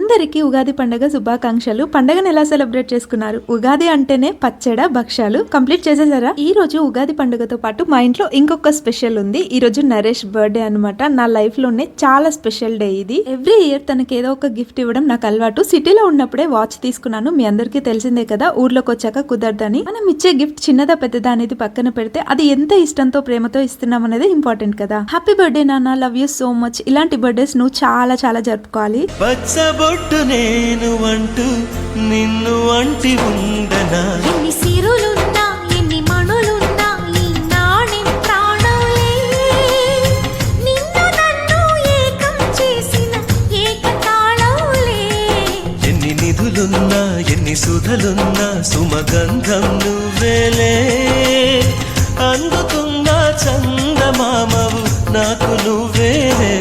అందరికీ ఉగాది పండుగ శుభాకాంక్షలు. పండుగను ఎలా సెలబ్రేట్ చేసుకున్నారు? ఉగాది అంటేనే పచ్చడ భక్షాలు కంప్లీట్ చేసేసారా? ఈ రోజు ఉగాది పండుగతో పాటు మా ఇంట్లో ఇంకొక స్పెషల్ ఉంది. ఈ రోజు నరేష్ బర్త్డే అనమాట. నా లైఫ్ లోనే చాలా స్పెషల్ డే ఇది. ఎవ్రీ ఇయర్ తనకి ఏదో ఒక గిఫ్ట్ ఇవ్వడం నాకు అలవాటు. సిటీలో ఉన్నప్పుడే వాచ్ తీసుకున్నాను. మీ అందరికీ తెలిసిందే కదా, ఊర్లోకి వచ్చాక కుదరదని. మనం ఇచ్చే గిఫ్ట్ చిన్నదా పెద్దదా అనేది పక్కన పెడితే అది ఎంత ఇష్టంతో ప్రేమతో ఇస్తున్నాం అనేది ఇంపార్టెంట్ కదా. హ్యాపీ బర్త్డే నాన్న, లవ్ యూ సో మచ్. ఇలాంటి బర్త్డేస్ నువ్వు చాలా చాలా జరుపుకోవాలి. పచ్చబొట్టు నేను అంటూ నిన్ను అంటి ఉండనా, ఎన్ని సిరులున్నా ఎన్ని మణులున్నా ఈ నాణెం ప్రాణంలే, నిన్ను నన్ను ఏకం చేసిన ఏకతాళంలే. ఎన్ని నిధులున్నా ఎన్ని సుధలున్నా సుమగంధం నువ్వేలే, అందుతున్న చందమామవు నాకు నువ్వేలే.